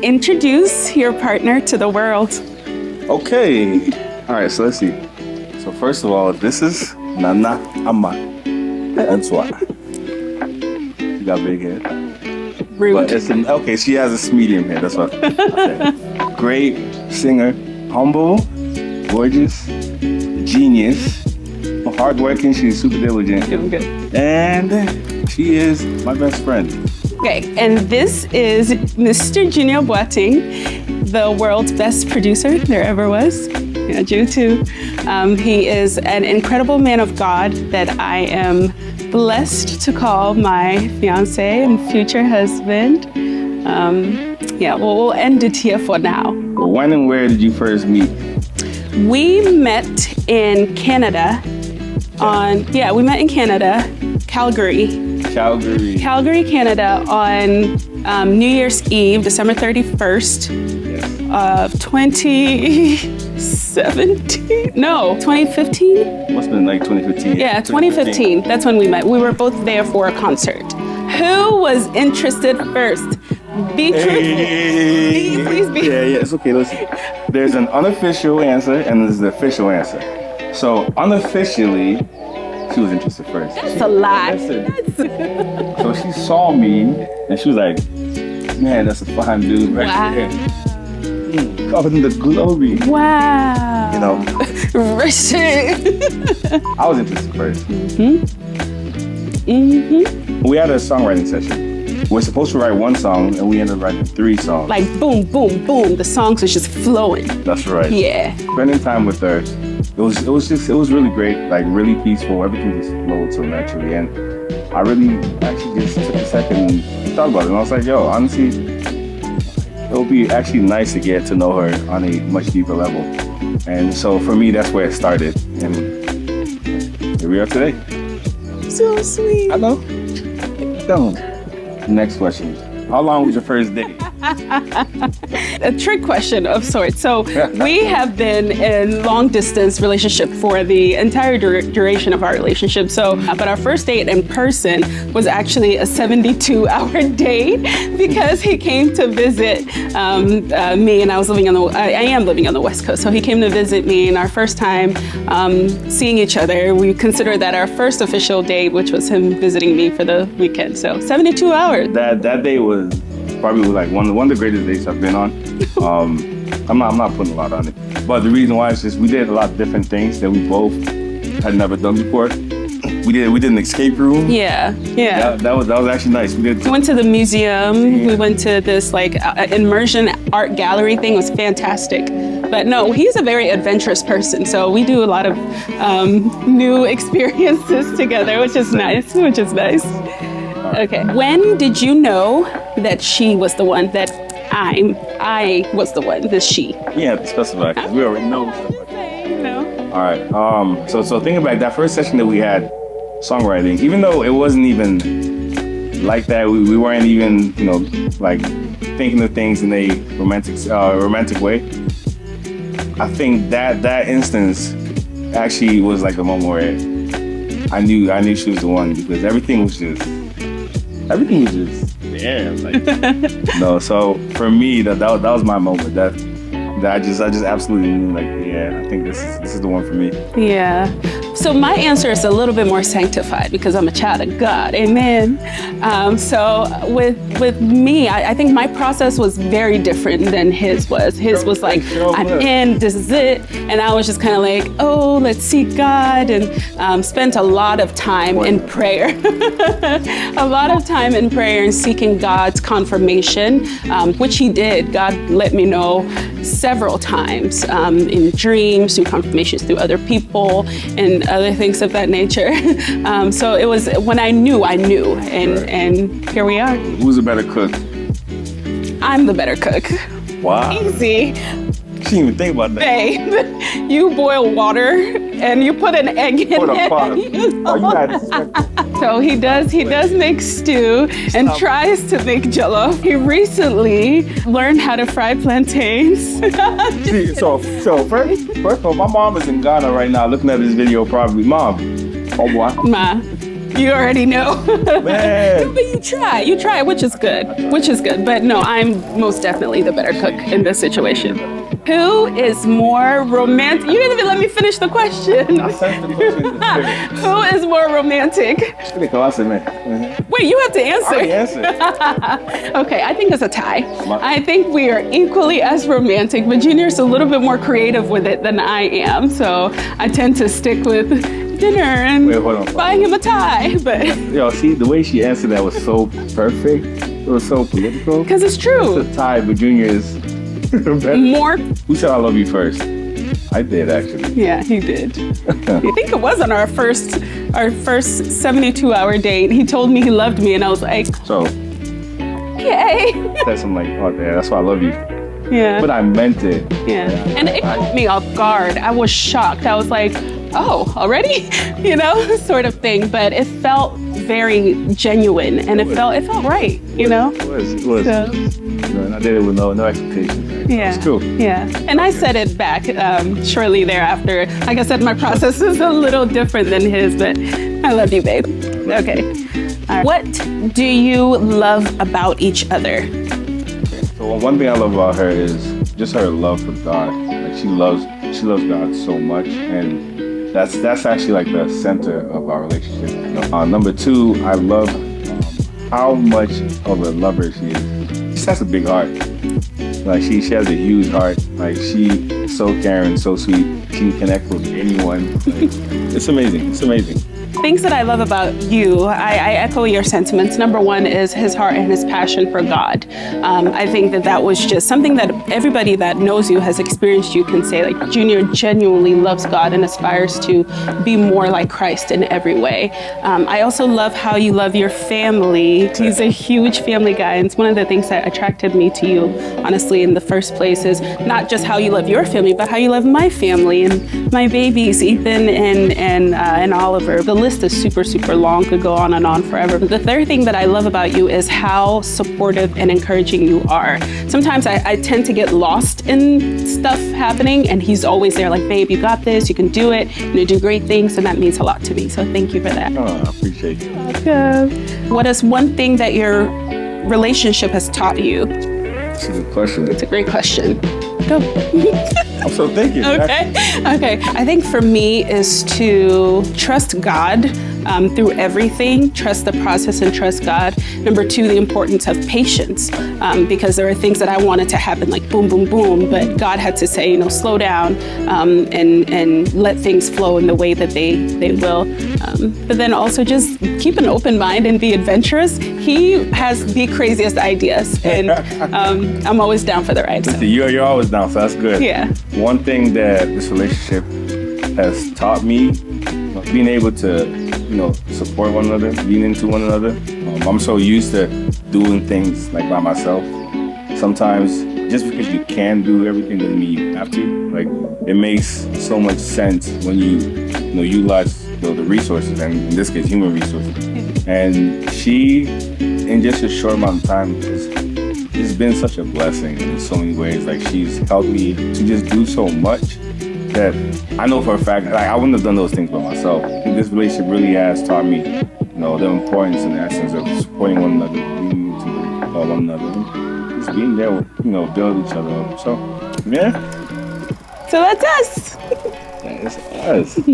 Introduce your partner to the world. Okay. All right, so let's see. So first of all, this is Nana Ama Antoine. She got big head. Rude. But okay, she has a medium head, that's what. Okay. Great singer, humble, gorgeous, genius, hardworking, she's super diligent. Doing good. And she is my best friend. Okay, and this is Mr. Junior Boateng, the world's best producer there ever was. Yeah, you too. He is an incredible man of God that I am blessed to call my fiance and future husband. We'll end it here for now. When and where did you first meet? We met in Canada. We met in Canada, Calgary, Canada on New Year's Eve, December 31st of 2017? No, 2015? Must have been like 2015. Yeah, 2015. That's when we met. We were both there for a concert. Who was interested first? Be truthful. Please be. Yeah, it's okay. Listen, there's an unofficial answer and there's the official answer. So unofficially, she was interested first. That's a lie. So she saw me and she was like, man, that's a fine dude right there. Covered in the glory. Wow. You know. I was interested first. We had a songwriting session. We're supposed to write one song and we ended up writing 3 songs. Like boom, boom, boom. The songs was just flowing. That's right. Yeah. Spending time with her, it was really great, like really peaceful. Everything just flowed so naturally. And I really actually just took a second and thought about it. And I was like, yo, honestly, it would be actually nice to get to know her on a much deeper level. And so for me, that's where it started. And here we are today. So sweet. I know. Don't. Next question. How long was your first date? A trick question of sorts. So we have been in long distance relationship for the entire duration of our relationship. So, but our first date in person was actually a 72-hour date because he came to visit me, and I am living on the West Coast. So he came to visit me, and our first time seeing each other, we considered that our first official date, which was him visiting me for the weekend. So 72 hours. That day was probably like one of the greatest dates I've been on. I'm not putting a lot on it, but the reason why is just we did a lot of different things that we both had never done before. We did an escape room. Yeah. That was actually nice. We went to the museum. We went to this like immersion art gallery thing. It was fantastic. But no, he's a very adventurous person, so we do a lot of new experiences together, which is nice. Okay. When did you know that she was the one, that I was the one, this she? You have to specify, because we already know stuff like that. All right. So thinking back, that first session that we had, songwriting, even though it wasn't even like that, we weren't even, like thinking of things in a romantic way. I think that instance actually was like the moment where I knew she was the one, because everything was just there. Like, so for me, that was my moment. That I just absolutely knew, like, yeah, I think this is the one for me. Yeah. So my answer is a little bit more sanctified because I'm a child of God. Amen. So with me, I think my process was very different than his was. His was like, I'm in, this is it. And I was just kind of like, oh, let's see God, and spent a lot of time in prayer. A lot of time in prayer and seeking God's confirmation, which he did. God let me know several times in dreams, through confirmations through other people, and other things of that nature. So it was when I knew, and here we are. Who's a better cook? I'm the better cook. Wow. Easy. She didn't even think about that. Babe, you boil water and you put an egg in it. So he does make stew and tries to make jello. He recently learned how to fry plantains. So first of all, my mom is in Ghana right now looking at this video probably. Mom, oh boy. Ma. You already know. Man. But you try, which is good. But no, I'm most definitely the better cook in this situation. Who is more romantic? You didn't even let me finish the question. I sensed the question in the spirit. Who is more romantic? Wait, you have to answer. I answered. Okay, I think it's a tie. I think we are equally as romantic, but Junior's a little bit more creative with it than I am. So I tend to stick with dinner and buying him a tie. But Yo, see, the way she answered that was so perfect. It was so political. because it's true. It's a tie, but Junior is better. More. Who said I love you first? I did, actually. Yeah, he did. I think it was on our first 72-hour date. He told me he loved me, and I was like, So, okay. that's I'm like, oh, yeah, that's why I love you. Yeah. But I meant it. Yeah. And it caught me off guard. I was shocked. I was like, oh, already? You know, sort of thing. But it felt very genuine, and it felt right, you know? It was. So, And I did it with no expectations. yeah. It's cool. Yeah. And I said it back shortly thereafter. Like I said, my process is a little different than his, but I love you, babe. Okay. All right. What do you love about each other? So one thing I love about her is just her love for God. Like she loves God so much, and that's actually like the center of our relationship. Number two, I love how much of a lover she is. She has a big heart. Like she has a huge heart. Like she's so caring, so sweet. She can connect with anyone. Like, it's amazing. It's amazing. Things that I love about you, I echo your sentiments. Number one is his heart and his passion for God. I think that was just something that everybody that knows you, has experienced you, can say, like, Junior genuinely loves God and aspires to be more like Christ in every way. I also love how you love your family. He's a huge family guy, and it's one of the things that attracted me to you, honestly, in the first place, is not just how you love your family, but how you love my family and my babies, Ethan and Oliver. The list is super, super long, could go on and on forever. But the third thing that I love about you is how supportive and encouraging you are. Sometimes I tend to get lost in stuff happening, and he's always there like, babe, you got this, you can do it, you do great things, and that means a lot to me. So thank you for that. Oh, I appreciate you. Welcome. What is one thing that your relationship has taught you? That's a good question. It's a great question. Go. I'm so thank you. Okay. I think for me is to trust God through everything, trust the process and trust God. Number two, the importance of patience, because there are things that I wanted to happen like boom, boom, boom, but God had to say, slow down and let things flow in the way that they will. But then also just keep an open mind and be adventurous. He has the craziest ideas, and I'm always down for the ride. So. You're always down, so that's good. Yeah. One thing that this relationship has taught me, being able to, support one another, lean into one another. I'm so used to doing things like by myself. Sometimes just because you can do everything doesn't mean you have to. Like, it makes so much sense when you utilize the resources, and in this case, human resources. And she, in just a short amount of time, it's been such a blessing in so many ways. Like, she's helped me to just do so much that I know for a fact, like, I wouldn't have done those things by myself. This relationship really has taught me, the importance and the essence of supporting one another, leaning into one another, and just being there, build each other up. So, yeah. So that's us. That's us.